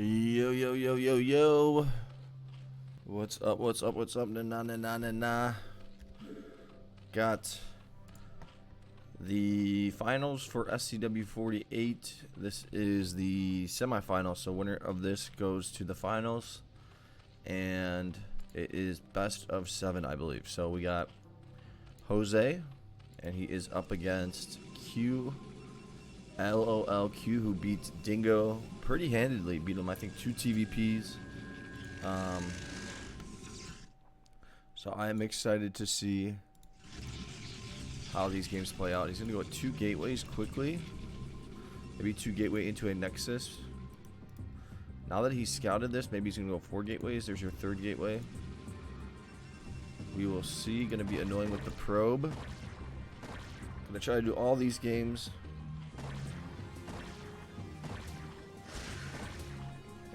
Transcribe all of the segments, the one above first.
Yo, yo, yo, yo, yo. What's up, what's up, what's up? Nah. Got the finals for SCW48. This is the semifinals, so winner of this goes to the finals. And it is best of 7, I believe. So we got Jose, and he is up against QlolQ, who beats Dingo pretty handedly. Beat him, I think, 2 TVPs. So I am excited to see how these games play out. He's going to go with 2 gateways quickly. Maybe 2 gateway into a nexus. Now that he's scouted this, maybe he's going to go 4 gateways. There's your 3rd gateway. We will see. Going to be annoying with the probe. Going to try to do all these games.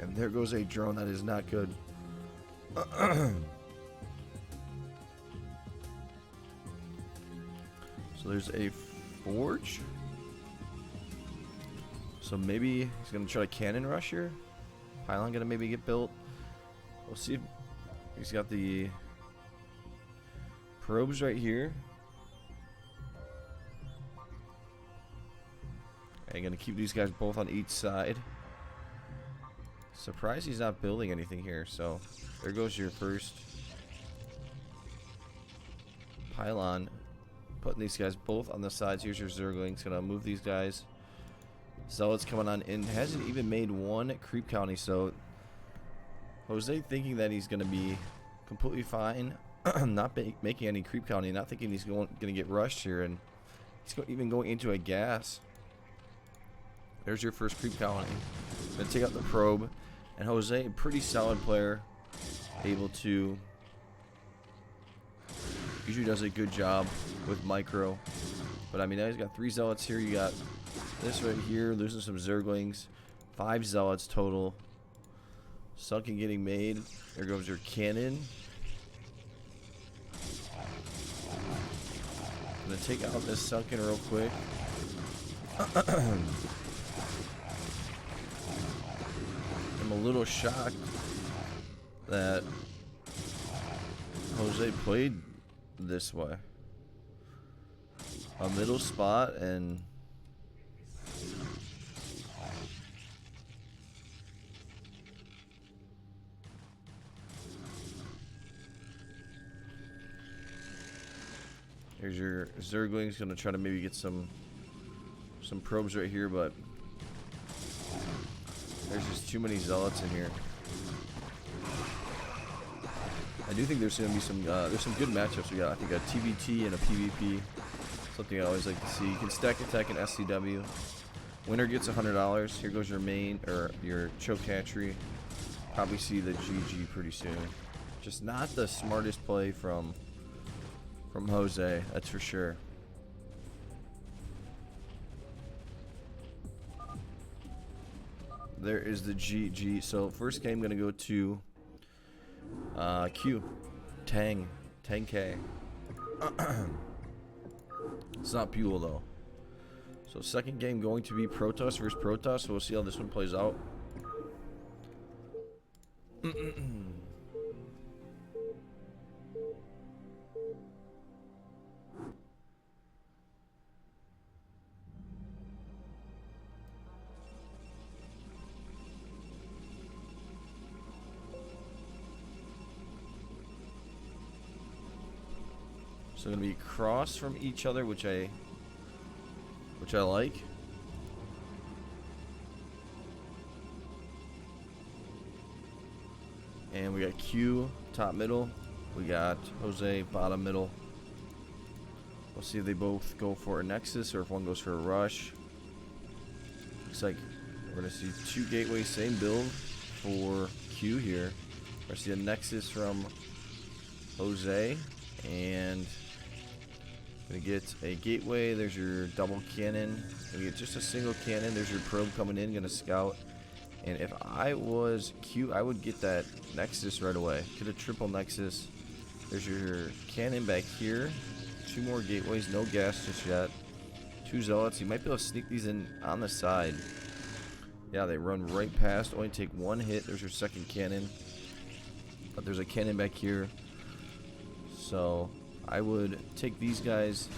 And there goes a drone. That is not good. So there's a forge. So maybe he's going to try to cannon rush here. Pylon going to maybe get built. We'll see if he's got the probes right here. And going to keep these guys both on each side. Surprised he's not building anything here. So there goes your first pylon. Putting these guys both on the sides. Here's your Zerglings. Gonna move these guys. Zealots coming on in. Hasn't even made 1 creep county. So Jose thinking that he's gonna be completely fine. Not making any creep county. Not thinking he's gonna get rushed here. And he's even going into a gas. There's your first creep county. Gonna take out the probe. And Jose, a pretty solid player. Able to... usually does a good job with micro. But I mean, now he's got 3 zealots here. You got this right here, losing some Zerglings. 5 zealots total. Sunken getting made. There goes your cannon. Gonna take out this Sunken real quick. I'm a little shocked that Jose played this way. A middle spot, and here's your Zerglings. Gonna try to maybe get some probes right here, but there's just too many zealots in here. I do think there's going to be some good matchups. We got, I think, a TVT and a PvP. Something I always like to see. You can stack attack in SCW. Winner gets $100. Here goes your main, or your choke hatchery. Probably see the GG pretty soon. Just not the smartest play from Jose, that's for sure. There is the GG. So first game gonna go to Q. Tang K. It's not Buell though. So second game going to be Protoss versus Protoss. So we'll see how this one plays out. So gonna be across from each other, which I like. And we got Q top middle. We got Jose bottom middle. We'll see if they both go for a nexus or if one goes for a rush. Looks like we're gonna see 2 gateways, same build for Q here. We're gonna see a nexus from Jose, and gonna get a gateway. There's your double cannon. Gonna get just a single cannon. There's your probe coming in. Gonna scout. And if I was Q, I would get that nexus right away. Get a triple nexus. There's your cannon back here. 2 more gateways. No gas just yet. 2 zealots. You might be able to sneak these in on the side. Yeah, they run right past. Only take one hit. There's your second cannon. But there's a cannon back here. So I would take these guys.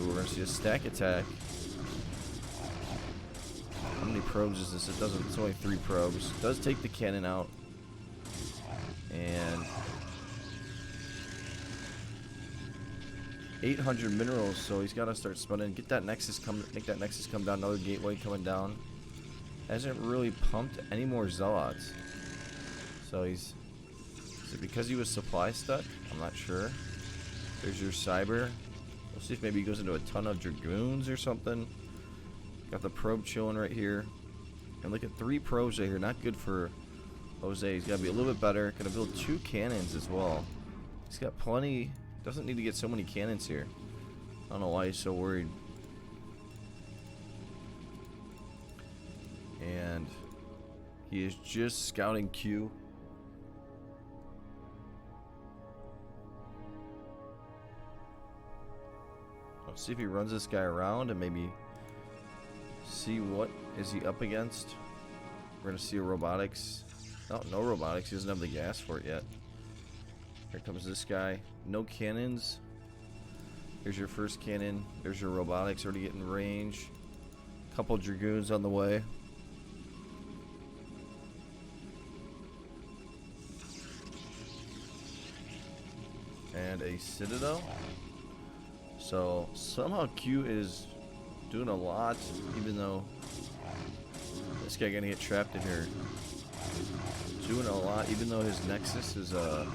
Ooh, we're going to see a stack attack. How many probes is this? It doesn't. It's only 3 probes. It does take the cannon out. And 800 minerals, so he's got to start spending. Get that Nexus come. Make that Nexus come down. Another gateway coming down. Hasn't really pumped any more Zealots. So he's. Is it because he was supply stuck? I'm not sure. There's your Cyber. We'll see if maybe he goes into a ton of Dragoons or something. Got the probe chilling right here. And look at 3 probes right here. Not good for Jose. He's got to be a little bit better. Gonna build 2 cannons as well. He's got plenty. Doesn't need to get so many cannons here. I don't know why he's so worried. And he is just scouting Q. Let's see if he runs this guy around and maybe see what is he up against. We're gonna see a robotics. Oh, no robotics. He doesn't have the gas for it yet. Here comes this guy. No cannons. Here's your first cannon. There's your robotics already getting range. Couple Dragoons on the way. And a Citadel. So somehow Q is doing a lot, even though this guy gonna get trapped in here. Doing a lot, even though his Nexus is a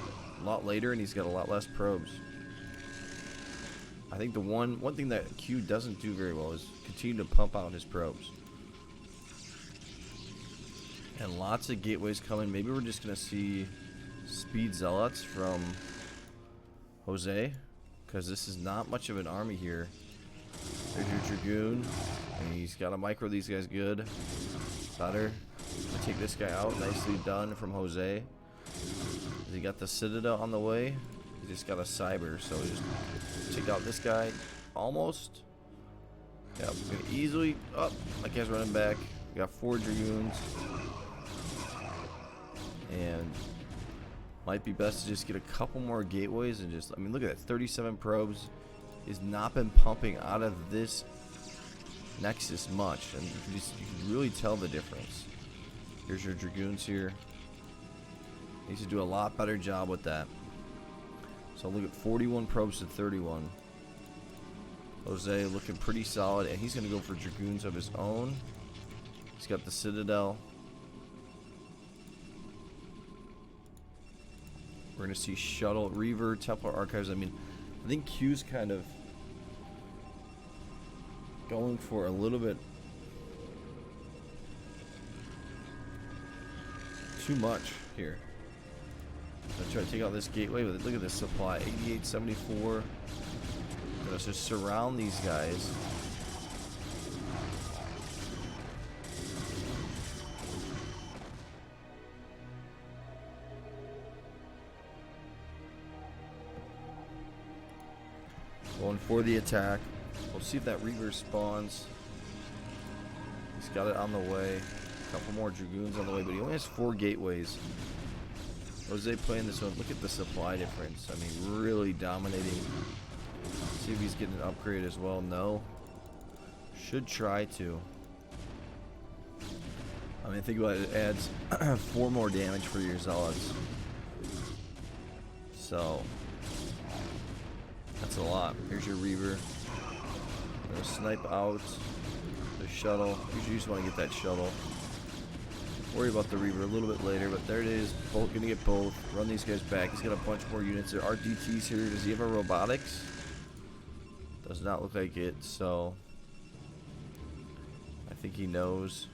lot later and he's got a lot less probes. I think the one thing that Q doesn't do very well is continue to pump out his probes. And lots of gateways coming. Maybe we're just gonna see speed Zealots from Jose, because this is not much of an army here. There's your Dragoon, and he's got to micro these guys good. Better. Take this guy out. Nicely done from Jose. He got the Citadel on the way. He just got a Cyber, so we just take out this guy. Almost. Yeah, we're gonna easily. Oh, that guy's running back. We got 4 Dragoons. And might be best to just get a couple more gateways and just, I mean, look at that, 37 probes. He's not been pumping out of this Nexus much, and you can really tell the difference. Here's your Dragoons here. Needs to do a lot better job with that. So look at 41 probes to 31. Jose looking pretty solid, and he's going to go for Dragoons of his own. He's got the Citadel. We're going to see Shuttle, Reaver, Templar Archives. I mean, I think Q's kind of going for a little bit too much here. Let's try to take out this gateway, but look at this supply, 8874. Let's just surround these guys. Going for the attack. We'll see if that Reaver spawns. He's got it on the way. A couple more Dragoons on the way, but he only has 4 gateways. Jose playing this one. Look at the supply difference. I mean, really dominating. See if he's getting an upgrade as well. No. Should try to. I mean, think about it. It adds 4 more damage for your Zealots. So that's a lot. Here's your Reaver. Gonna snipe out the shuttle. Usually you just want to get that shuttle. Worry about the Reaver a little bit later, but there it is. Both gonna get both. Run these guys back. He's got a bunch more units. There are DTs here. Does he have a robotics? Does not look like it, so I think he knows.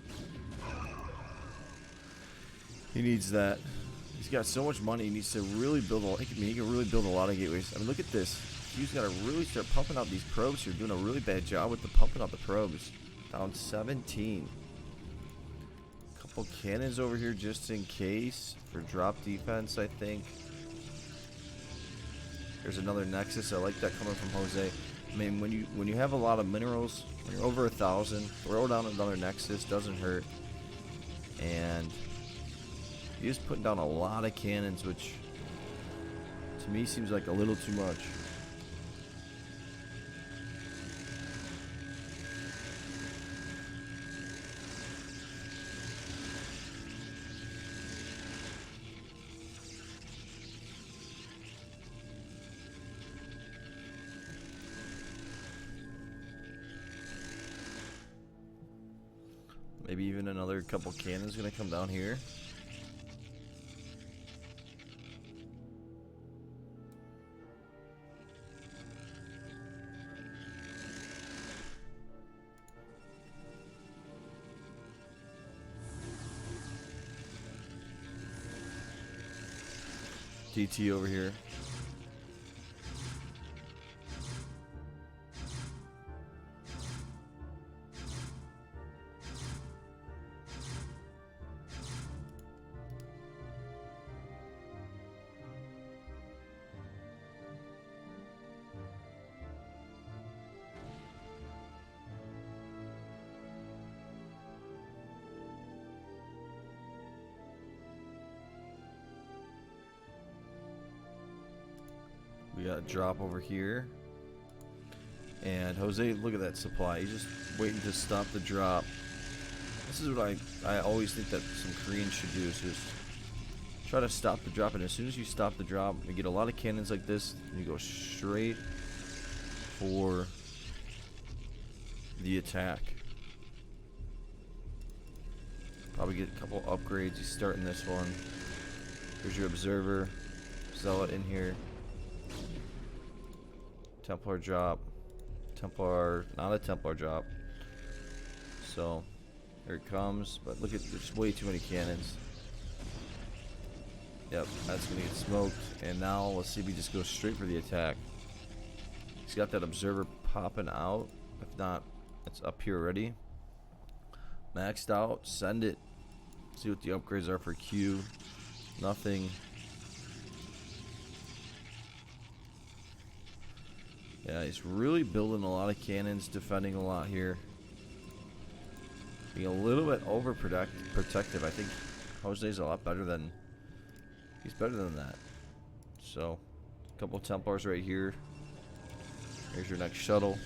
He needs that. He's got so much money. He needs to really build a. He can really build a lot of gateways. I mean, look at this. He's got to really start pumping out these probes here. Doing a really bad job with the pumping out the probes. Down 17. Couple cannons over here just in case for drop defense, I think. There's another Nexus. I like that coming from Jose. I mean, when you have a lot of minerals, When you're over 1,000, throw down another Nexus, doesn't hurt. And you're just putting down a lot of cannons, which to me seems like a little too much. Maybe even another couple cannons gonna come down here. DT over here. We got a drop over here. And Jose, look at that supply. He's just waiting to stop the drop. This is what I always think that some Koreans should do, is just try to stop the drop. And as soon as you stop the drop, you get a lot of cannons like this, and you go straight for the attack. Probably get a couple upgrades. You start in this one. Here's your observer. Zealot in here. Templar drop. Templar, not a Templar drop. So, here it comes. But look at, there's way too many cannons. Yep, that's gonna get smoked. And now, let's see if we just go straight for the attack. He's got that observer popping out. If not, it's up here already. Maxed out, send it. See what the upgrades are for Q. Nothing. Yeah, he's really building a lot of cannons, defending a lot here. Being a little bit overprotective. I think Jose's a lot better than, he's better than that. So, a couple Templars right here. Here's your next shuttle.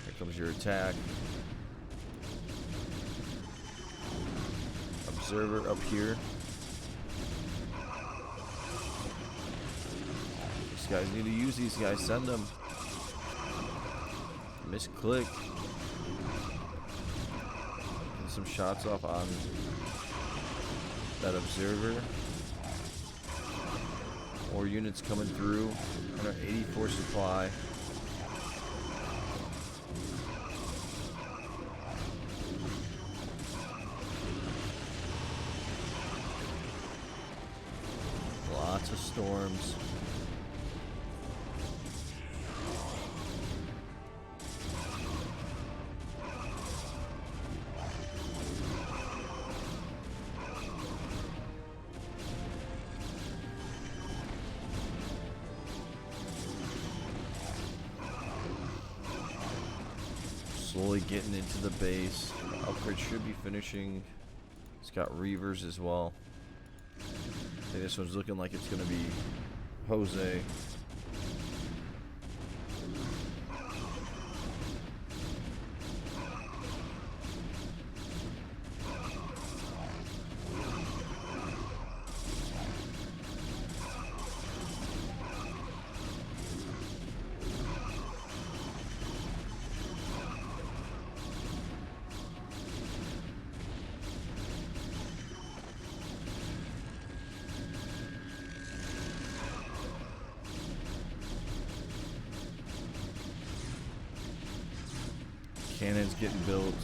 Here comes your attack. Observer up here. These guys need to use these guys. Send them. Misclick. Get some shots off on that observer. More units coming through. 184 supply. Lots of storms. Slowly getting into the base. Upgrade should be finishing. It's got Reavers as well. I think this one's looking like it's going to be Jose. Cannons getting built.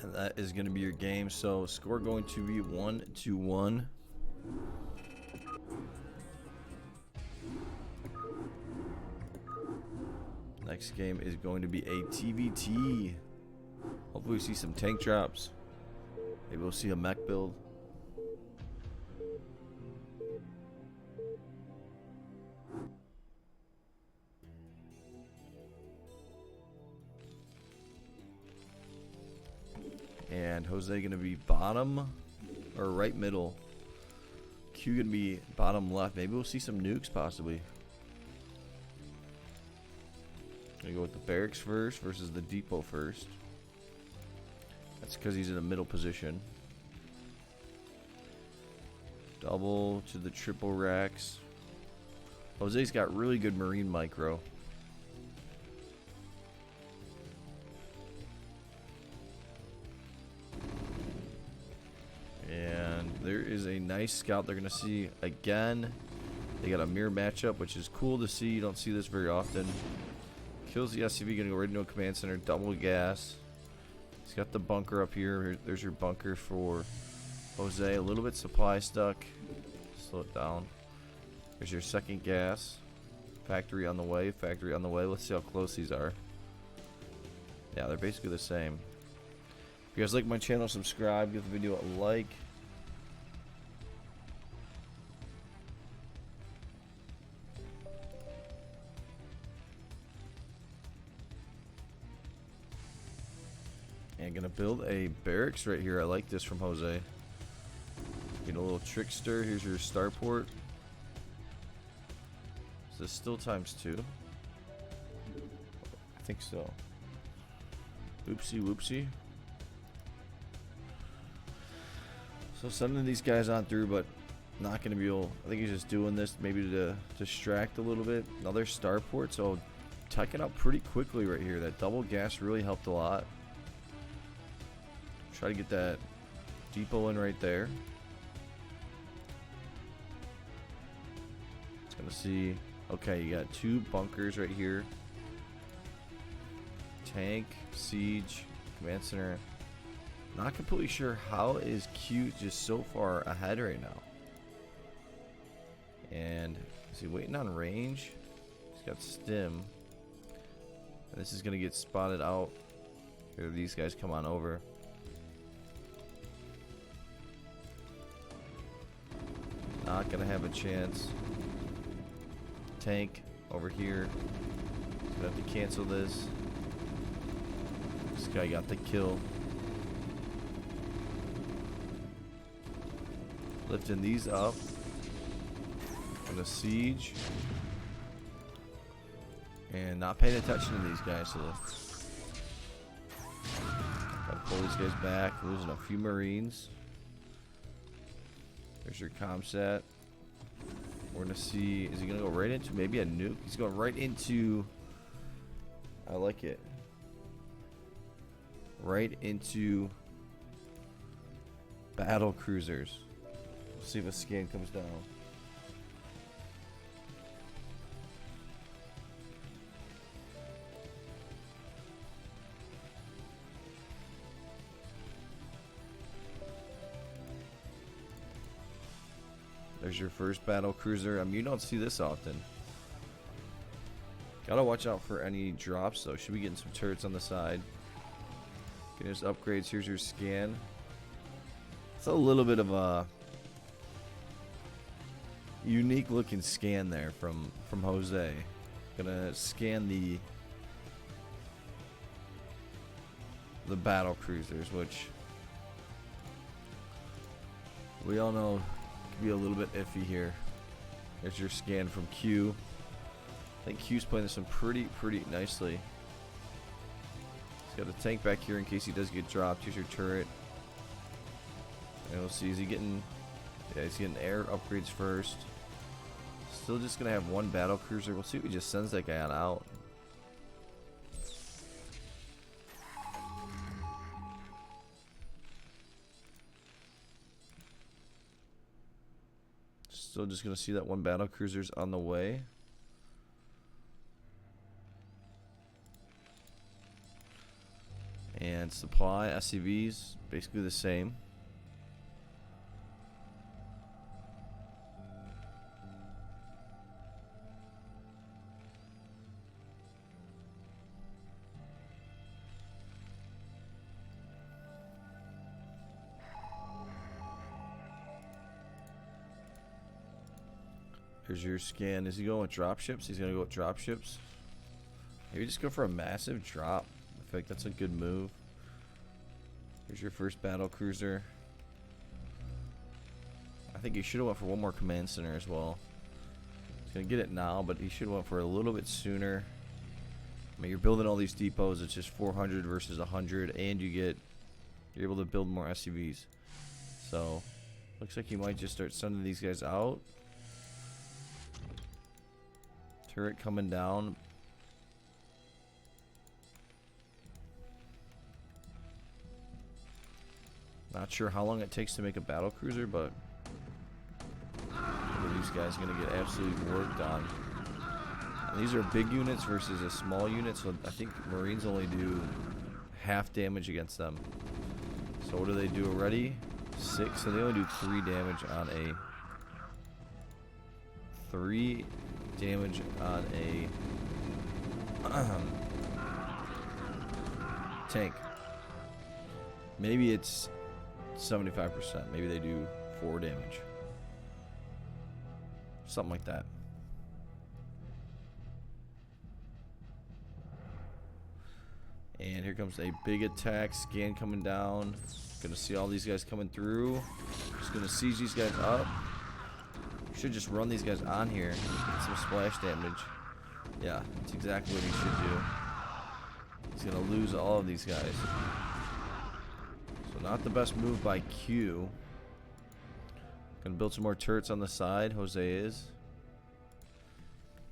And that is going to be your game. So score going to be 1-1. Next game is going to be a TVT. Hopefully we see some tank drops. Maybe we'll see a mech build. And Jose gonna be bottom or right middle. Q gonna be bottom left. Maybe we'll see some nukes possibly. Gonna go with the barracks first versus the depot first. That's because he's in a middle position. Double to the triple racks. Jose's got really good marine micro. And there is a nice scout they're going to see again. They got a mirror matchup, which is cool to see. You don't see this very often. Kills the SCV, going to go right into a command center. Double gas. He's got the bunker up here. There's your bunker for Jose. A little bit supply stuck. Slow it down. There's your second gas. Factory on the way. Factory on the way. Let's see how close these are. Yeah, they're basically the same. If you guys like my channel, subscribe. Give the video a like. And gonna build a barracks right here. I like this from Jose. Get a little trickster. Here's your starport. Is this still ×2? I think so. Oopsie whoopsie. So sending these guys on through, but not gonna be able. I think he's just doing this maybe to distract a little bit. Another starport. So teching out pretty quickly right here. That double gas really helped a lot. Try to get that depot in right there. It's gonna see. Okay, you got 2 bunkers right here. Tank, siege, command center. Not completely sure how is Q just so far ahead right now. And is he waiting on range? He's got stim. And this is gonna get spotted out. Here, these guys come on over. Not gonna have a chance. Tank over here. Gonna have to cancel this. This guy got the kill. Lifting these up. Gonna siege. And not paying attention to these guys. So gotta pull these guys back. Losing a few Marines. There's your comsat. We're gonna see. Is he gonna go right into maybe a nuke? He's going right into. I like it. Right into battle cruisers. We'll see if a scan comes down. There's your first battle cruiser. I mean, you don't see this often. Gotta watch out for any drops though. Should be getting some turrets on the side. Getting his upgrades. Here's your scan. It's a little bit of a unique looking scan there from Jose. Gonna scan the battle cruisers, which we all know be a little bit iffy here. There's your scan from Q. I think Q's playing this one pretty nicely. He's got a tank back here in case he does get dropped. Here's your turret. And we'll see, is he getting, yeah, he's getting air upgrades first. Still just gonna have 1 battle cruiser. We'll see if he just sends that guy on out. Still just gonna see that 1 battle cruiser's on the way. And supply SCVs basically the same. Here's your scan. Is he going with dropships? He's gonna go with dropships. Maybe just go for a massive drop. I feel like that's a good move. Here's your first battle cruiser. I think he should have went for one more command center as well. He's gonna get it now, but he should have went for a little bit sooner. I mean, you're building all these depots. It's just 400 versus 100, and you're able to build more SCVs. So looks like you might just start sending these guys out. Turret coming down. Not sure how long it takes to make a battle cruiser, but these guys are going to get absolutely worked on. And these are big units versus a small unit, so I think Marines only do half damage against them. So what do they do already? 6, so they only do 3 damage on a tank. Maybe it's 75%. Maybe they do 4 damage. Something like that. And here comes a big attack. Scan coming down. Gonna see all these guys coming through. Just gonna siege these guys up. Should just run these guys on here. Get some splash damage. Yeah, that's exactly what he should do. He's gonna lose all of these guys. So not the best move by Q. Gonna build some more turrets on the side. Jose is.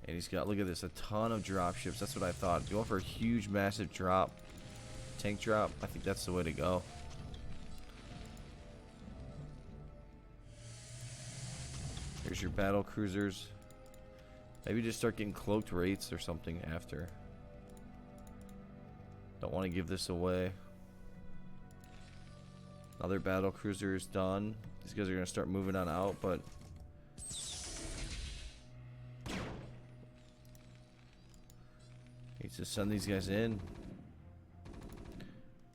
And he's got, look at this, a ton of dropships. That's what I thought. Going for a huge, massive drop. Tank drop. I think that's the way to go. Here's your battle cruisers. Maybe just start getting cloaked rates or something after. Don't want to give this away. Another battle cruiser is done. These guys are going to start moving on out, but needs to send these guys in.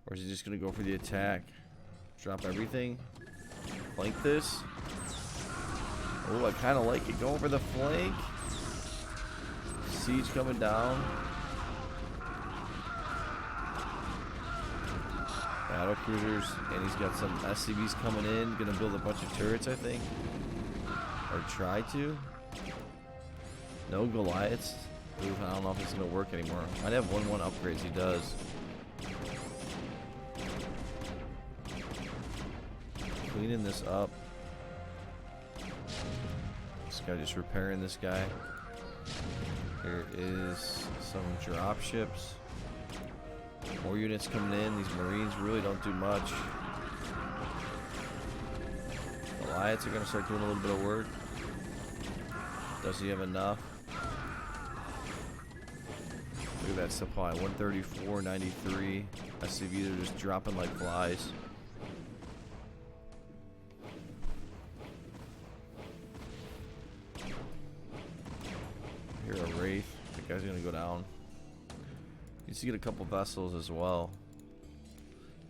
Or is he just going to go for the attack? Drop everything. Flank this. Oh, I kind of like it. Going for the flank. Siege coming down. Battle cruisers, and he's got some SCVs coming in. Gonna build a bunch of turrets, I think, or try to. No Goliaths. Ooh, I don't know if it's gonna work anymore. Might have 1/1 upgrades. He does. Cleaning this up. This guy just repairing this guy. Here is some drop ships. More units coming in. These Marines really don't do much. Goliaths are going to start doing a little bit of work. Does he have enough? Look at that supply. 134, 93. SCVs are just dropping like flies. Here a Wraith. That guy's going to go down. Needs to get a couple vessels as well.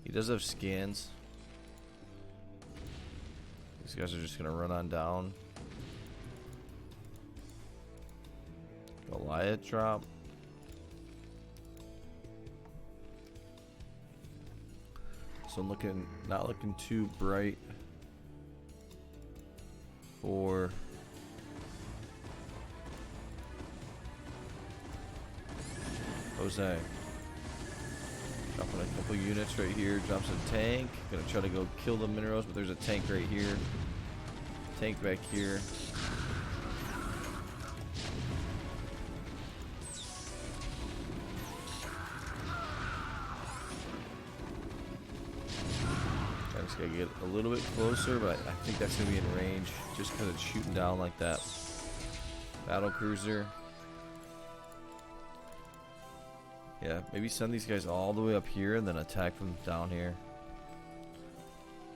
He does have scans. These guys are just gonna run on down. Goliath drop. So I'm not looking too bright for Jose. Dropping a couple units right here. Drops a tank. Gonna try to go kill the minerals, but there's a tank right here. Tank back here. I just gotta get a little bit closer, but I think that's gonna be in range just because it's shooting down like that. Battle cruiser. Yeah, maybe send these guys all the way up here and then attack from down here.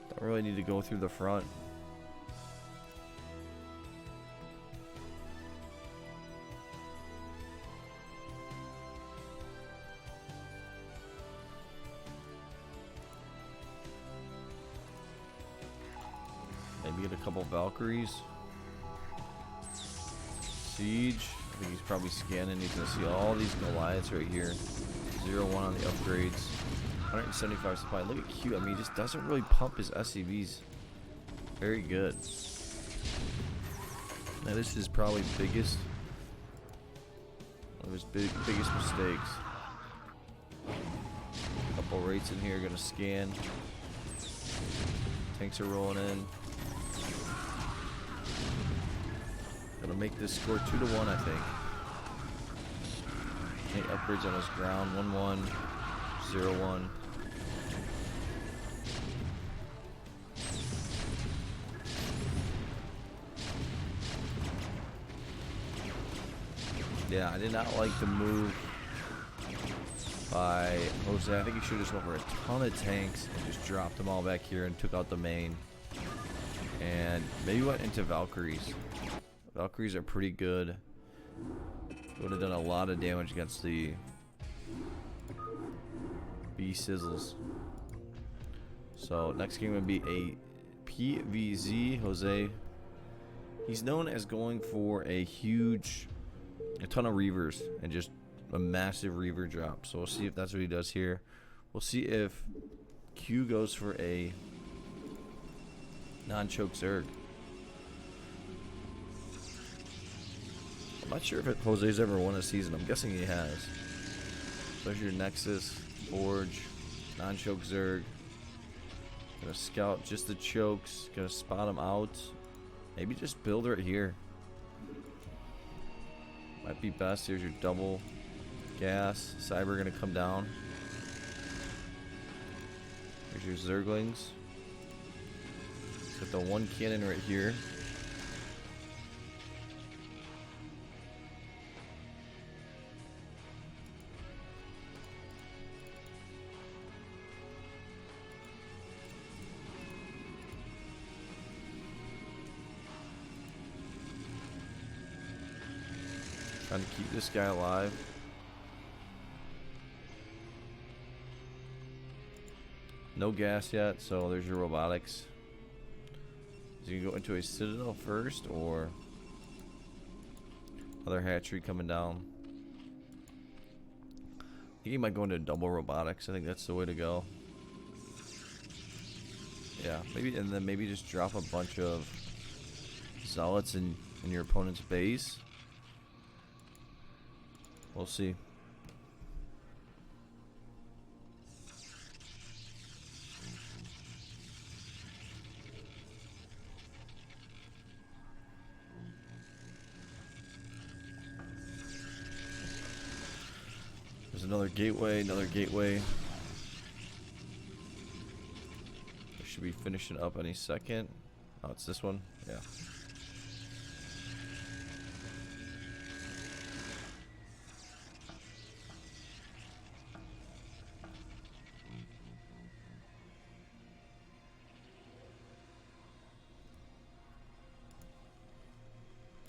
Don't really need to go through the front. Maybe get a couple Valkyries. Siege. I think he's probably scanning. He's gonna see all these Goliaths right here. 0-1 on the upgrades. 175 supply. Look at Q. I mean, he just doesn't really pump his SCVs. Very good. Now this is probably biggest. One of his biggest mistakes. Couple rates in here. Gonna scan. Tanks are rolling in. Gonna make this score 2-1, I think. 8 upgrades on his ground. 1-1. 0-1. Yeah, I did not like the move by Jose. I think he should have just went for a ton of tanks and just dropped them all back here and took out the main. And maybe went into Valkyries. Valkyries are pretty good. Would have done a lot of damage against the B-Sizzles. So next game would be a PVZ. Jose, he's known as going for a ton of Reavers and just a massive Reaver drop. So we'll see if that's what he does here. We'll see if Q goes for a non-choke Zerg. I'm not sure if Jose's ever won a season. I'm guessing he has. So there's your Nexus, Forge, non-choke Zerg. Gonna scout just the chokes. Gonna spot him out. Maybe just build right here. Might be best. Here's your double gas. Cyber gonna come down. Here's your Zerglings. Got the one cannon right here. Trying to keep this guy alive. No gas yet, so there's your robotics. Is he gonna go into a citadel first, or other hatchery coming down? I think he might go into double robotics. I think that's the way to go. Yeah, maybe, and then maybe just drop a bunch of zealots in your opponent's base. We'll see. There's another gateway, another gateway. They should be finishing up any second. Oh, it's this one? Yeah.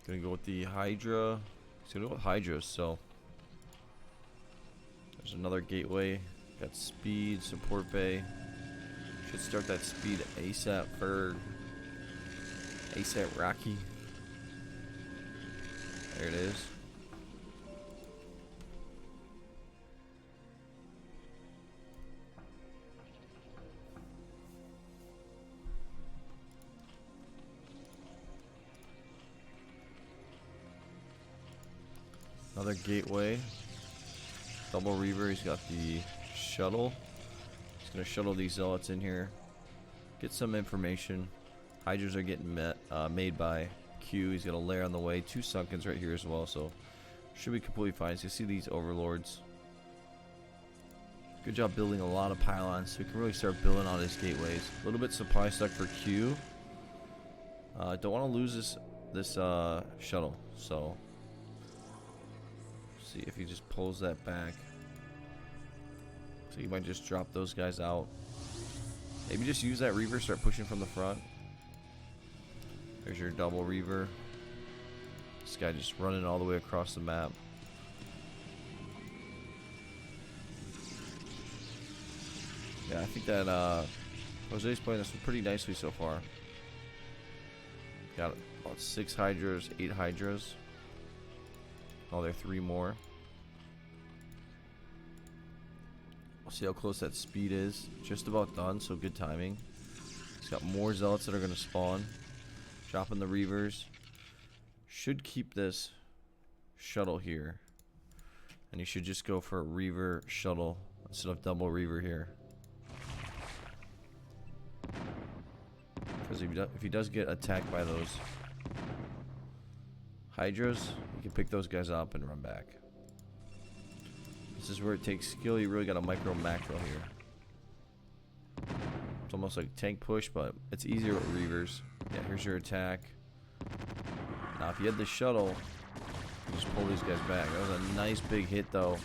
Gonna go with the Hydra. He's gonna go with Hydra, so there's another gateway. Got speed, support bay. Should start that speed ASAP for ASAP Rocky. There it is. Another gateway. Double Reaver. He's got the shuttle. He's gonna shuttle these zealots in here. Get some information. Hydras are getting made by Q. He's got a lair on the way. 2 Sunkens right here as well, so should be completely fine. So you see these overlords. Good job building a lot of pylons, so we can really start building on his gateways. A little bit supply stuck for Q. Don't want to lose this shuttle, so see if he just pulls that back. So you might just drop those guys out. Maybe just use that Reaver, start pushing from the front. There's your double Reaver. This guy just running all the way across the map. Yeah, I think that Jose's playing this one pretty nicely so far. Got about 6 Hydras, 8 Hydras. Oh, there are 3 more. We'll see how close that speed is. Just about done, so good timing. He's got more zealots that are going to spawn. Dropping the Reavers. Should keep this shuttle here. And you should just go for a Reaver shuttle instead of double Reaver here. Because if he does get attacked by those Hydras, you can pick those guys up and run back. This is where it takes skill. You really got a micro macro here. It's almost like tank push, but it's easier with Reavers. Yeah, here's your attack. Now if you had the shuttle, you just pull these guys back. That was a nice big hit though.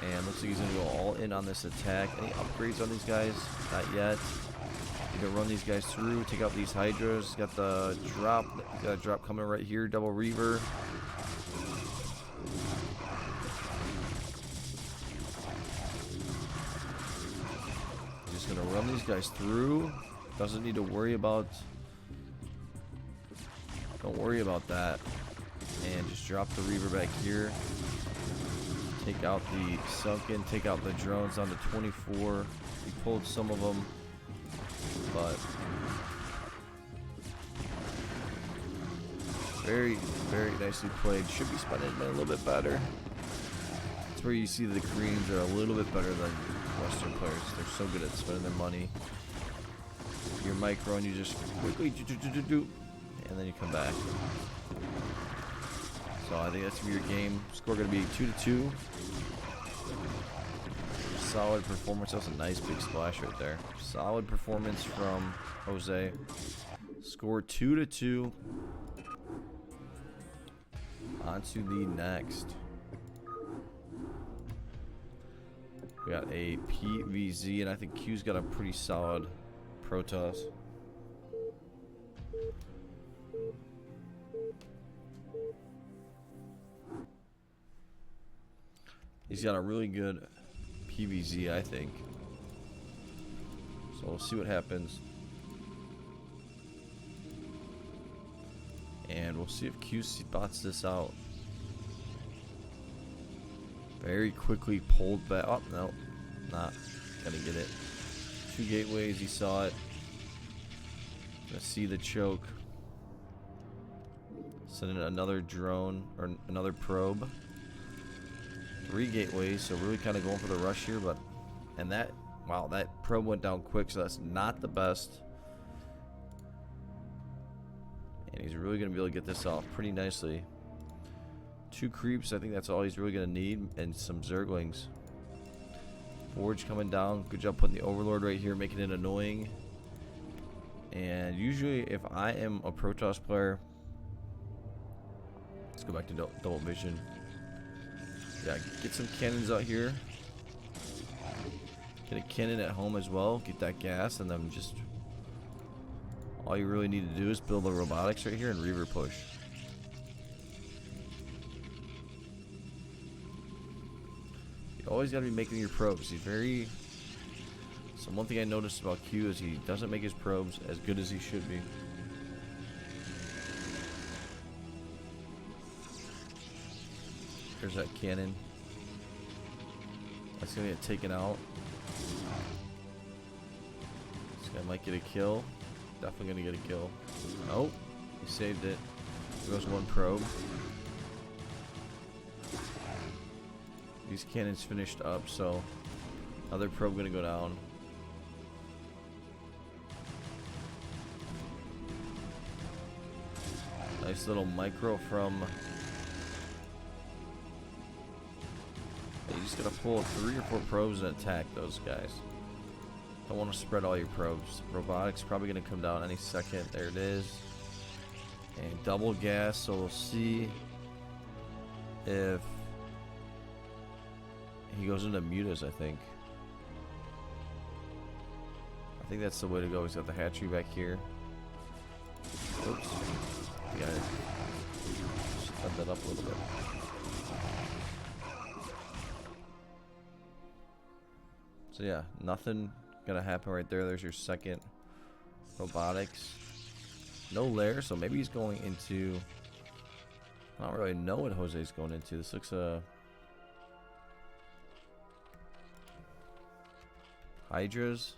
And looks like he's gonna go all in on this attack. Any upgrades on these guys? Not yet. You can run these guys through, take out these Hydras. Got the drop. Got a drop coming right here. Double Reaver. Just gonna run these guys through. Doesn't need to worry about. Don't worry about that. And just drop the Reaver back here. Take out the sunken. Take out the drones down to 24. He pulled some of them. But very, very nicely played. Should be spending a little bit better. That's where you see the Koreans are a little bit better than Western players. They're so good at spending their money. Your micro and you just quickly do, and then you come back. So I think that's gonna be your game. Score gonna be 2-2. Solid performance. That was a nice big splash right there. Solid performance from Jose. Score 2-2. On to the next. We got a PVZ, and I think Q's got a pretty solid Protoss. He's got a really good PVZ, I think. So we'll see what happens. And we'll see if Q spots this out. Very quickly pulled back. Oh, no. Not gonna get it. 2 gateways, he saw it. Gonna see the choke. Sending another drone, or another probe. 3 gateways, so really kind of going for the rush here, but and that wow, that probe went down quick, so that's not the best. And he's really gonna be able to get this off pretty nicely. 2 creeps, I think that's all he's really gonna need, and some Zerglings. Forge coming down. Good job putting the Overlord right here, making it annoying. And usually, if I am a Protoss player, let's go back to double vision. Yeah, get some cannons out here. Get a cannon at home as well. Get that gas, and then just all you really need to do is build the robotics right here and Reaver push. You always got to be making your probes. He's very. So one thing I noticed about Q is he doesn't make his probes as good as he should be. There's that cannon. That's gonna get taken out. This guy might get a kill. Definitely gonna get a kill. Nope. He saved it. There goes 1 probe. These cannons finished up, so another probe gonna go down. Nice little micro from. You just gotta pull 3 or 4 probes and attack those guys. Don't want to spread all your probes. Robotics probably gonna come down any second. There it is. And double gas, so we'll see if he goes into mutas, I think. I think that's the way to go. He's got the hatchery back here. Oops. Yeah, sped that up a little bit. So yeah, nothing gonna happen right there. There's your second robotics. No lair, so maybe he's going into I don't really know what Jose's going into. This looks Hydras.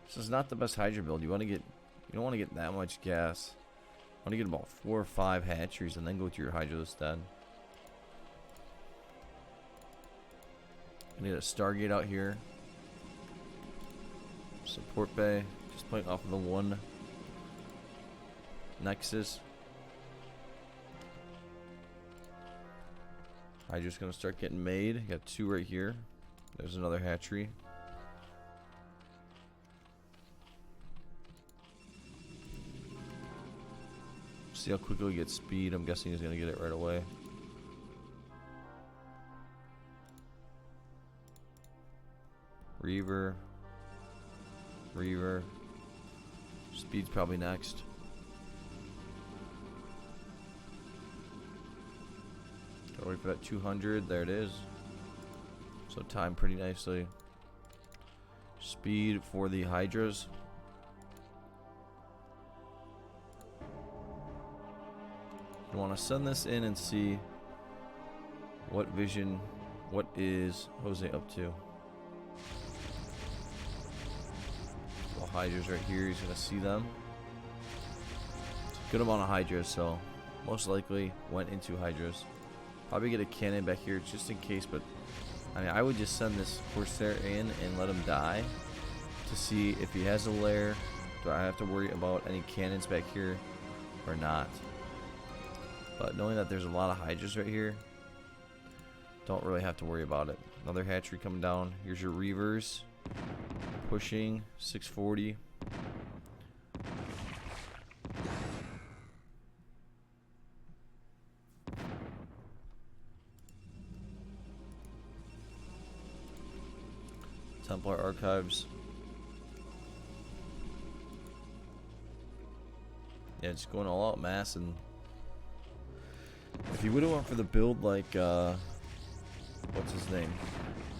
This is not the best Hydra build. You don't want to get that much gas. You want to get about 4 or 5 hatcheries and then go to your Hydra instead. I need a Stargate out here. Support bay. Just playing off of the one Nexus. Hydra's gonna start getting made. Got 2 right here. There's another hatchery. See how quickly he gets speed. I'm guessing he's gonna get it right away. Reaver. Speed's probably next. Gotta wait for that 200. There it is. So timed pretty nicely. Speed for the Hydras. You want to send this in and see what is Jose up to. Well, Hydras right here, he's gonna see them. Good amount of Hydras, so most likely went into Hydras. Probably get a cannon back here just in case, but I mean, I would just send this Corsair in and let him die to see if he has a lair. Do I have to worry about any cannons back here or not? But knowing that there's a lot of Hydras right here, don't really have to worry about it. Another hatchery coming down. Here's your Reavers. Pushing 640. Templar Archives. Yeah, just going all out mass. And if you would have went for the build like what's his name,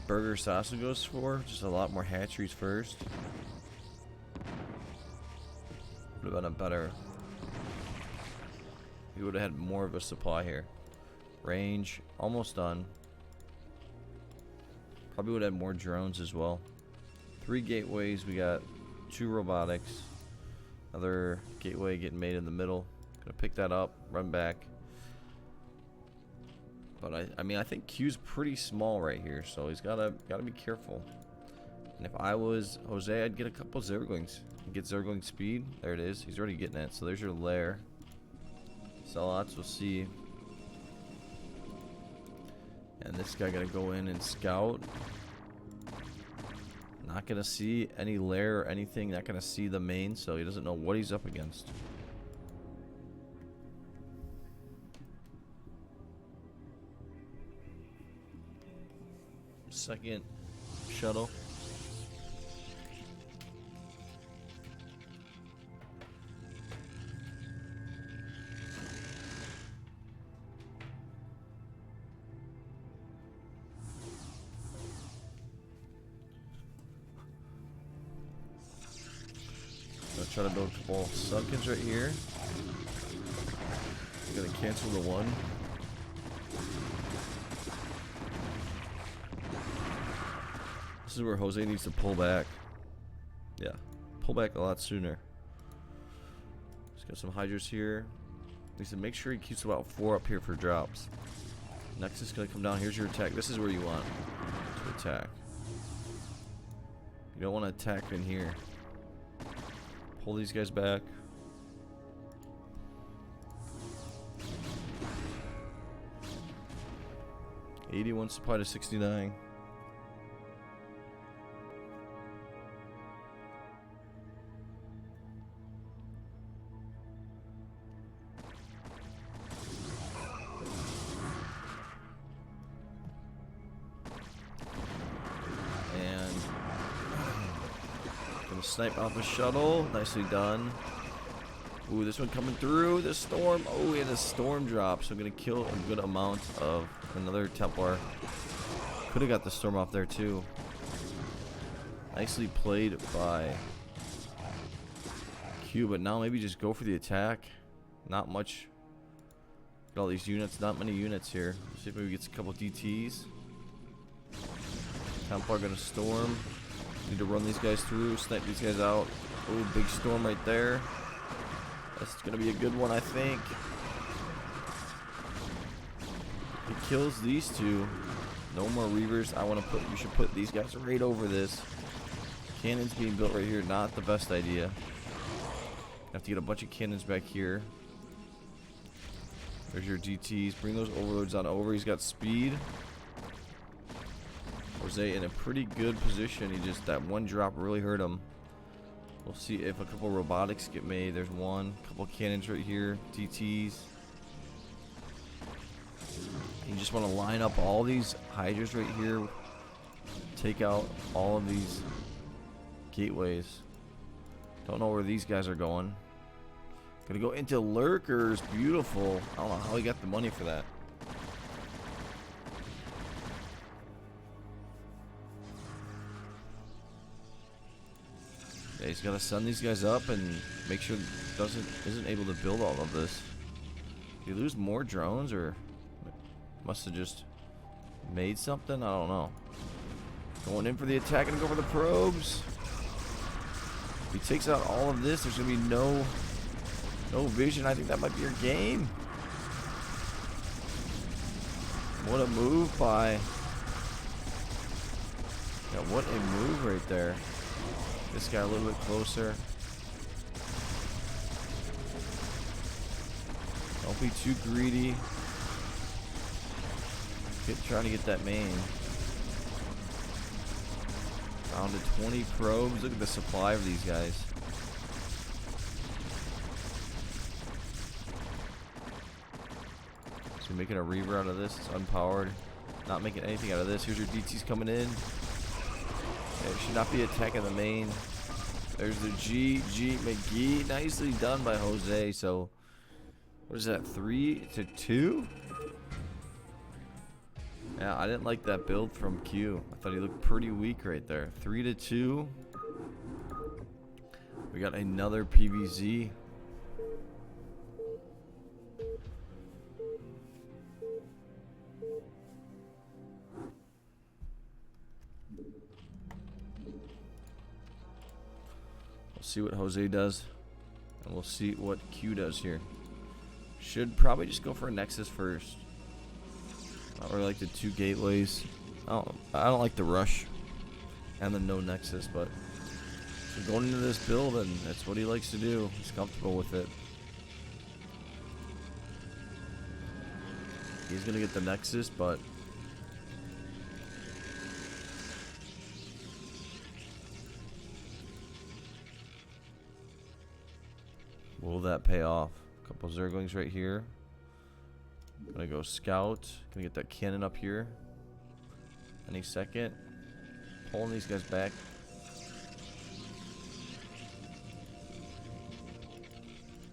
Burger Sasu goes for, just a lot more hatcheries first, would have been a better. You would have had more of a supply here. Range almost done. Probably would have had more drones as well. 3 gateways. We got 2 robotics. Another gateway getting made in the middle. Gonna pick that up, run back. But I mean, I think Q's pretty small right here, so he's gotta be careful. And if I was Jose, I'd get a couple Zerglings. Get Zergling speed. There it is. He's already getting it. So there's your lair. Sellouts, we'll see. And this guy gotta go in and scout. Not gonna see any lair or anything. Not gonna see the main, so he doesn't know what he's up against. Second shuttle. Gonna try to build a couple Sunkins right here. Gonna cancel the one. This is where Jose needs to pull back. Yeah, pull back a lot sooner. He's got some Hydras here. Needs to make sure he keeps about 4 up here for drops. Next is gonna come down. Here's your attack. This is where you want to attack. You don't want to attack in here. Pull these guys back. $81 supply to 69. Snipe off a shuttle. Nicely done. Ooh, this one coming through. The storm. Oh, we had a storm drop. So I'm going to kill a good amount of another Templar. Could have got the storm off there too. Nicely played by Q. But now maybe just go for the attack. Not much Got all these units, not many units here. Let's see if maybe gets a couple DTs. Templar gonna storm. Need to run these guys through, snipe these guys out. Oh, big storm right there. That's gonna be a good one, I think. He kills these two. No more Reavers. You should put these guys right over this. Cannons being built right here, not the best idea. Have to get a bunch of cannons back here. There's your GTs. Bring those overlords on over. He's got speed. Jose in a pretty good position. That one drop really hurt him. We'll see if a couple robotics get made. There's one. Couple cannons right here. TTs. You just want to line up all these hydras right here. Take out all of these gateways. Don't know where these guys are going. Gonna go into lurkers. Beautiful. I don't know how he got the money for that. Yeah, he's gotta send these guys up and make sure isn't able to build all of this. Did he lose more drones, or must have just made something? I don't know. Going in for the attack and go for the probes. If he takes out all of this, there's gonna be no vision. I think that might be your game. What a move by. Yeah, what a move right there. This guy a little bit closer. Don't be too greedy. Trying to get that main. Down to 20 probes. Look at the supply of these guys. So making a Reaver out of this. It's unpowered. Not making anything out of this. Here's your DTs coming in. There should not be attacking the main. There's the G McGee. Nicely done by Jose. So, what is that? 3-2? Yeah, I didn't like that build from Q. I thought he looked pretty weak right there. 3-2. We got another PVZ. We'll see what Jose does, and we'll see what Q does here. Should probably just go for a Nexus first. I don't really like the 2 gateways. I don't like the rush and the no Nexus, but so going into this build, and that's what he likes to do. He's comfortable with it. He's gonna get the Nexus, but will that pay off? A couple Zerglings right here. Gonna go scout. Gonna get that cannon up here any second. Pulling these guys back.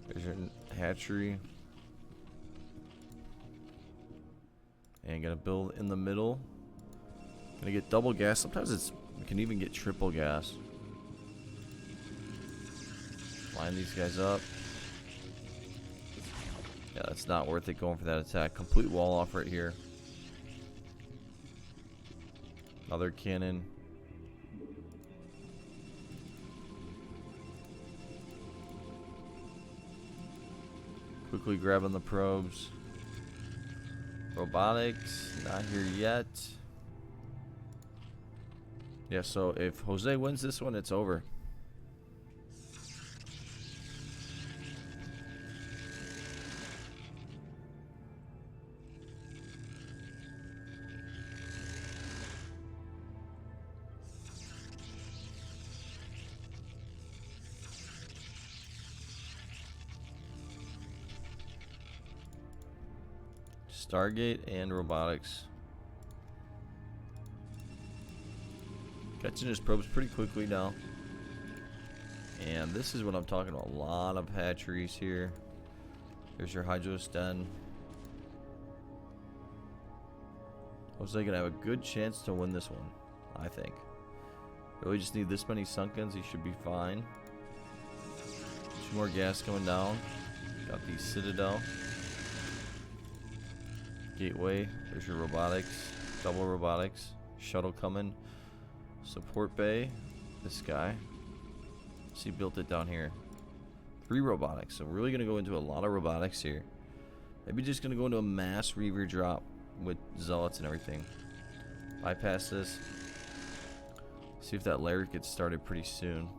There's your hatchery. And gonna build in the middle. Gonna get double gas. Sometimes you can even get triple gas. Line these guys up. Yeah, that's not worth it going for that attack. Complete wall off right here. Another cannon. Quickly grabbing the probes. Robotics, not here yet. Yeah, so if Jose wins this one, it's over. Stargate and robotics. Catching his probes pretty quickly now. And this is what I'm talking about. A lot of hatcheries here. There's your Hydros den. Jose gonna have a good chance to win this one, I think. Really just need this many Sunkens. He should be fine. 2 more gas coming down. Got the Citadel. gateway. There's your robotics. Double robotics. Shuttle coming. Support bay. This guy. So he built it down here. 3 robotics. So we're really going to go into a lot of robotics here. Maybe just going to go into a mass Reaver drop with zealots and everything. Bypass this. See if that lair gets started pretty soon.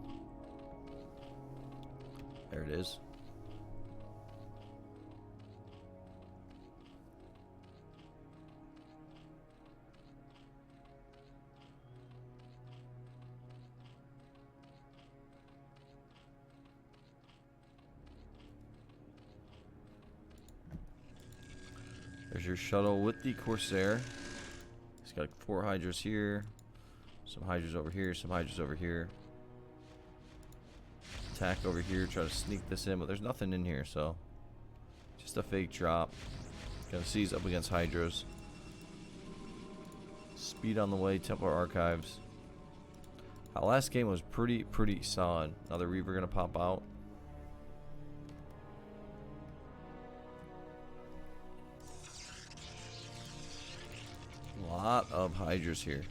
There it is. There's your shuttle with the Corsair. He's got 4 hydras here. Some hydras over here. Some hydras over here. Attack over here. Try to sneak this in, but there's nothing in here, so just a fake drop. Gonna see he's up against hydras. Speed on the way. Templar Archives. Our last game was pretty solid. Another Reaver gonna pop out. Lot of hydras here.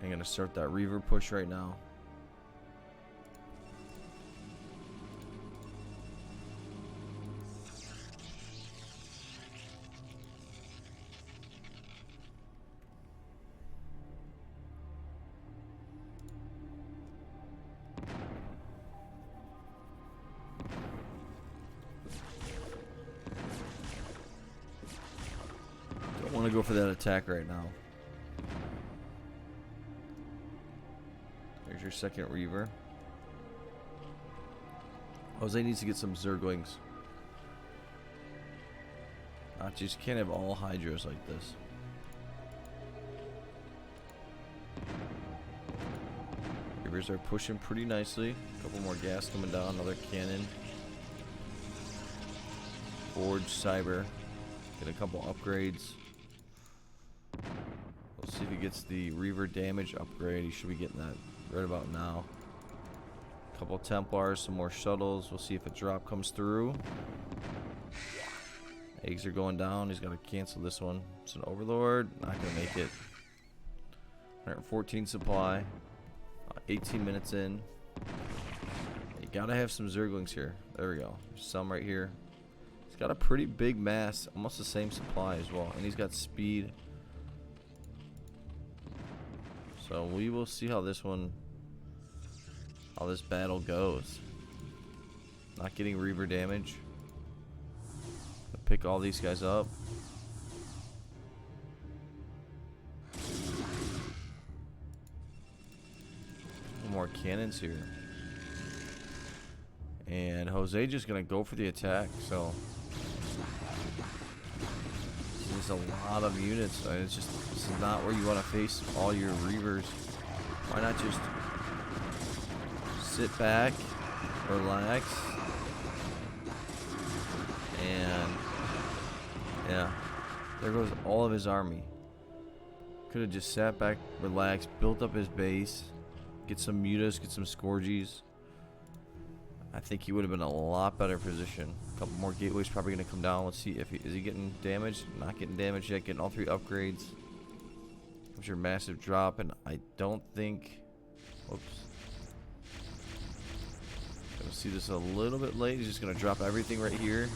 I'm gonna start that Reaver push right now. Don't want to go for that attack right now. There's your second Reaver. Jose needs to get some Zerglings. Just can't have all hydras like this. Reavers are pushing pretty nicely. A couple more gas coming down. Another cannon. Forge Cyber. Get a couple upgrades. We'll see if he gets the Reaver damage upgrade. He should be getting that right about now. A couple Templars, some more shuttles. We'll see if a drop comes through. Eggs are going down. He's got to cancel this one. It's an Overlord. Not going to make it. 114 supply. 18 minutes in. You got to have some Zerglings here. There we go. There's some right here. He's got a pretty big mass. Almost the same supply as well. And he's got speed. So we will see how this battle goes. Not getting Reaver damage. Pick all these guys up. More cannons here. And Jose just gonna go for the attack, so there's a lot of units. It's just, this is not where you want to face all your Reavers. Why not just sit back, relax, and yeah, there goes all of his army. Could have just sat back, relaxed, built up his base, get some mutas, get some Scourgies. I think he would have been a lot better position. A couple more gateways probably going to come down. Let's see if is he getting damaged? Not getting damaged yet. Getting all 3 upgrades. There's your massive drop, and I don't think. Oops. Gonna see this a little bit late. He's just gonna drop everything right here.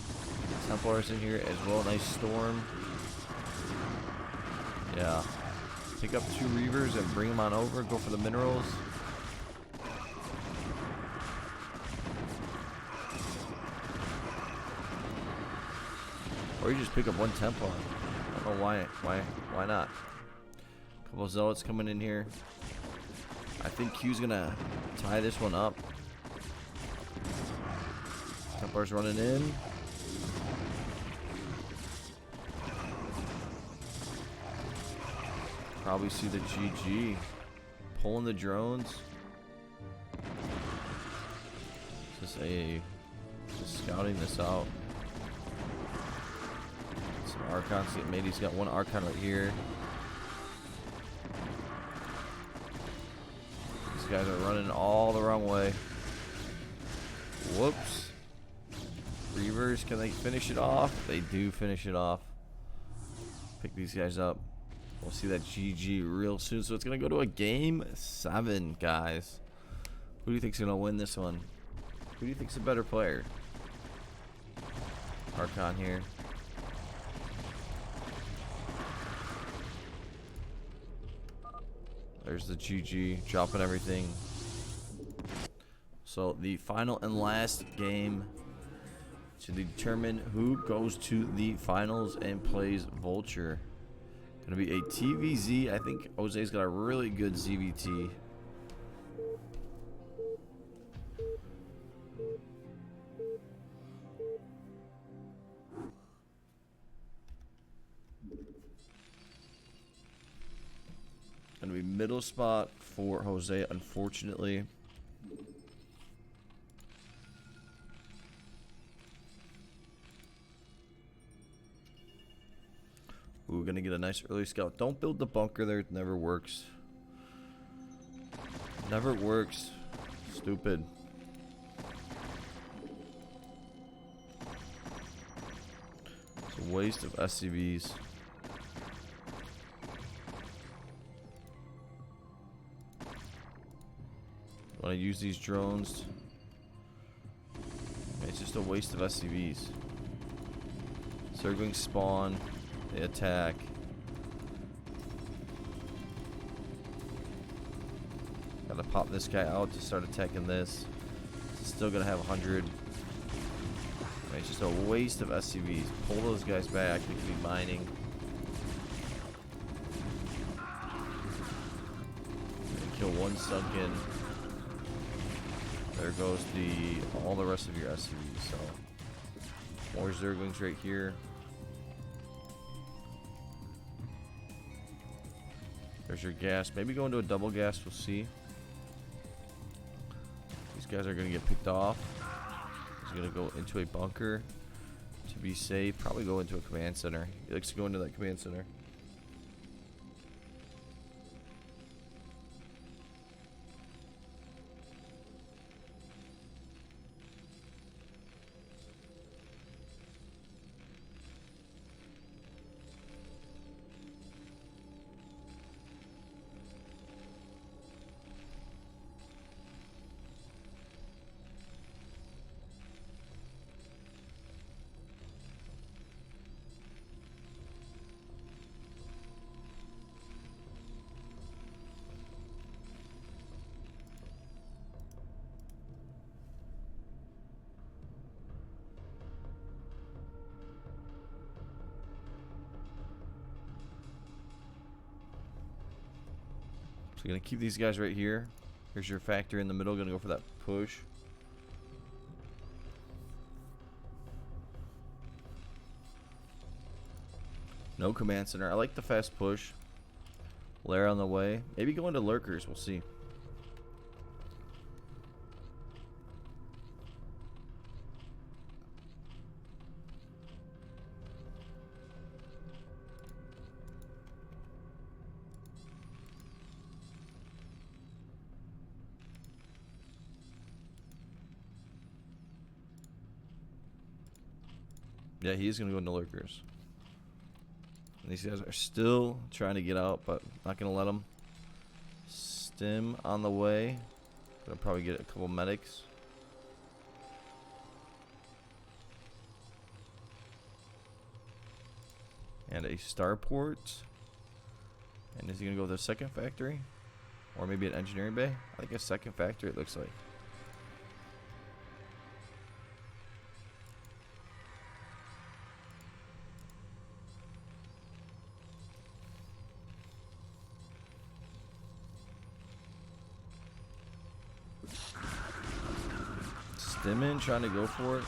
Templars in here as well. Nice storm. Yeah. Pick up 2 Reavers and bring them on over. Go for the minerals. Or you just pick up 1 Templar. I don't know why not. A couple Zealots coming in here. I think Q's gonna tie this one up. Templars running in. Probably see the GG. Pulling the drones. Just scouting this out. Some Archons get made. He's got 1 Archon right here. guys are running all the wrong way. Whoops. Reavers, can they finish it off? They do finish it off. Pick these guys up. We'll see that GG real soon. So it's going to go to a game 7, guys. Who do you think's going to win this one? Who do you think's a better player? Archon here. There's the GG, dropping everything. So the final and last game to determine who goes to the finals and plays Vulture. Gonna be a TVZ. I think Jose's got a really good ZVT. Gonna be middle spot for Jose, unfortunately. We're gonna get a nice early scout. Don't build the bunker there. It never works. Never works. Stupid. It's a waste of SCVs. When I use these drones, it's just a waste of SCVs. Circling spawn, they attack. Gotta pop this guy out to start attacking this. It's still gonna have 100. It's just a waste of SCVs. Pull those guys back. They could be mining. Kill one sunken. There goes all the rest of your SCVs. So more Zerglings right here. There's your gas. Maybe go into a double gas. We'll see. These guys are gonna get picked off. He's gonna go into a bunker to be safe. Probably go into a command center. He likes to go into that command center. So you're gonna keep these guys right here. Here's your factory in the middle. Gonna go for that push. No command center. I like the fast push. Lair on the way. Maybe go into lurkers. We'll see. Yeah, he's gonna go into lurkers. And these guys are still trying to get out, but not gonna let them. Stim on the way. Gonna probably get a couple medics. And a starport. And is he gonna go with the second factory? Or maybe an engineering bay? I think a second factory it looks like. Stimmin trying to go for it.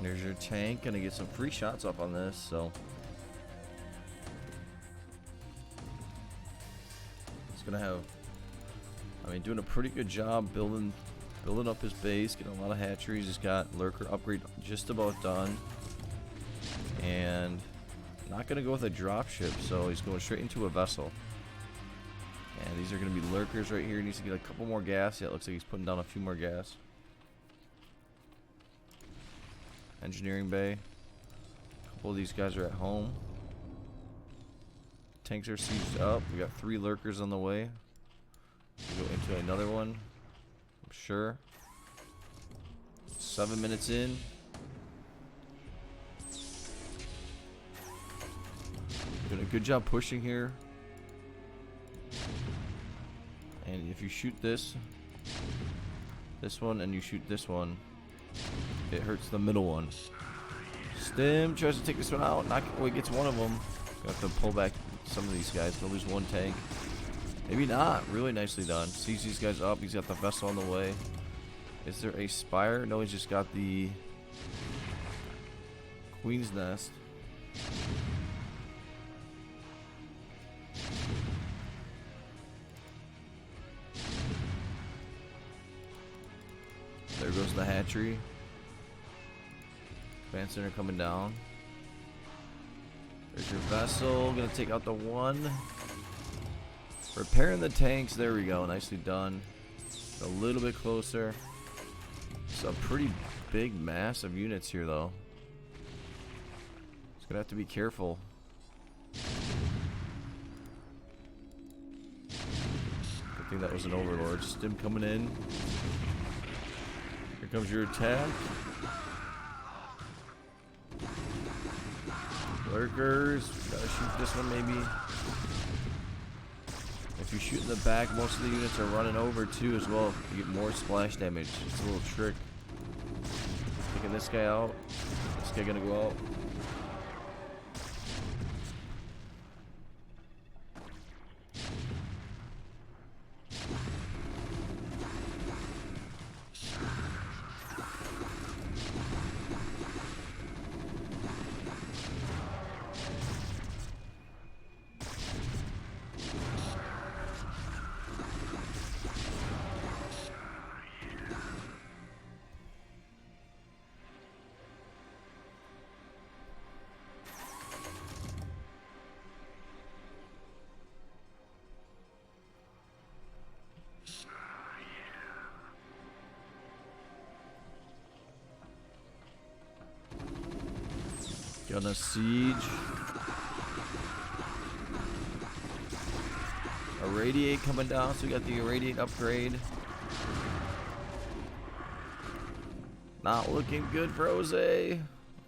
There's your tank. Gonna get some free shots up on this, so he's gonna have, I mean, doing a pretty good job building up his base, getting a lot of hatcheries. He's got lurker upgrade just about done, and not gonna go with a dropship, so he's going straight into a vessel. And these are gonna be lurkers right here. He needs to get a couple more gas. Yeah, it looks like he's putting down a few more gas. Engineering bay. A couple of these guys are at home. Tanks are sieged up. We got 3 lurkers on the way. We go into another one, I'm sure. 7 minutes in. Doing a good job pushing here. And if you shoot this one, and you shoot this one, it hurts the middle one. Stim tries to take this one out. Oh, he gets one of them. Gonna have to pull back some of these guys. Gonna lose 1 tank. Maybe not. Really nicely done. Sees these guys up. He's got the vessel on the way. Is there a spire? No, he's just got the Queen's Nest. There goes the hatchery. Command center coming down. There's your vessel. Gonna take out the one. Repairing the tanks. There we go. Nicely done. A little bit closer. It's a pretty big mass of units here, though. It's gonna have to be careful. Good thing that was an overlord. Stim coming in. Here comes your attack. Lurkers. Gotta shoot this one, maybe. If you shoot in the back, most of the units are running over too as well. You get more splash damage. It's a little trick. Taking this guy out. This guy gonna go out. Gonna siege. Irradiate coming down, so we got the irradiate upgrade. Not looking good for Jose.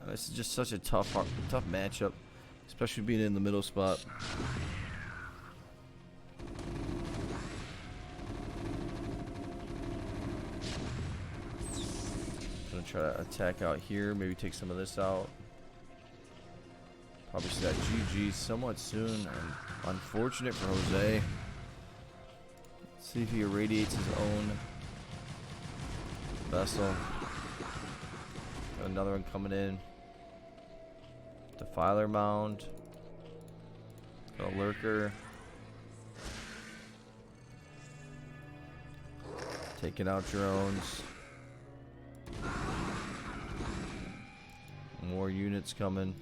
This is just such a tough matchup, especially being in the middle spot. Gonna try to attack out here, maybe take some of this out. Probably see that GG somewhat soon, and unfortunate for Jose. Let's see if he irradiates his own vessel. Got another one coming in. Defiler mound. Got a lurker. Taking out drones. More units coming.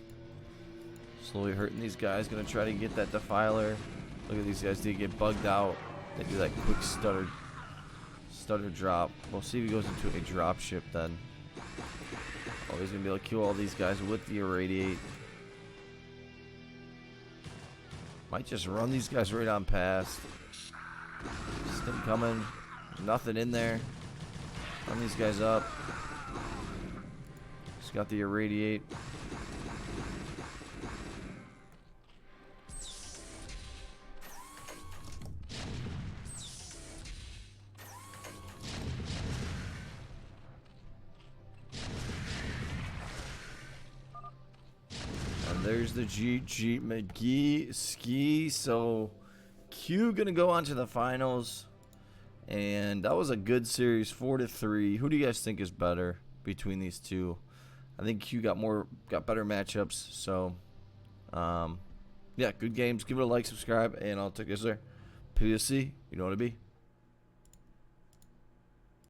Slowly hurting these guys. Gonna try to get that defiler. Look at these guys. They get bugged out. They do that quick stutter drop. We'll see if he goes into a drop ship then. Oh, he's gonna be able to kill all these guys with the irradiate. Might just run these guys right on past. Stim coming. Nothing in there. Run these guys up. Just got the irradiate. There's the GG McGee ski. So Q gonna go on to the finals, and that was a good series, 4-3. Who do you guys think is better between these two? I think Q got better matchups. So, yeah, good games. Give it a like, subscribe, and I'll take this there. PSC, you know what it be.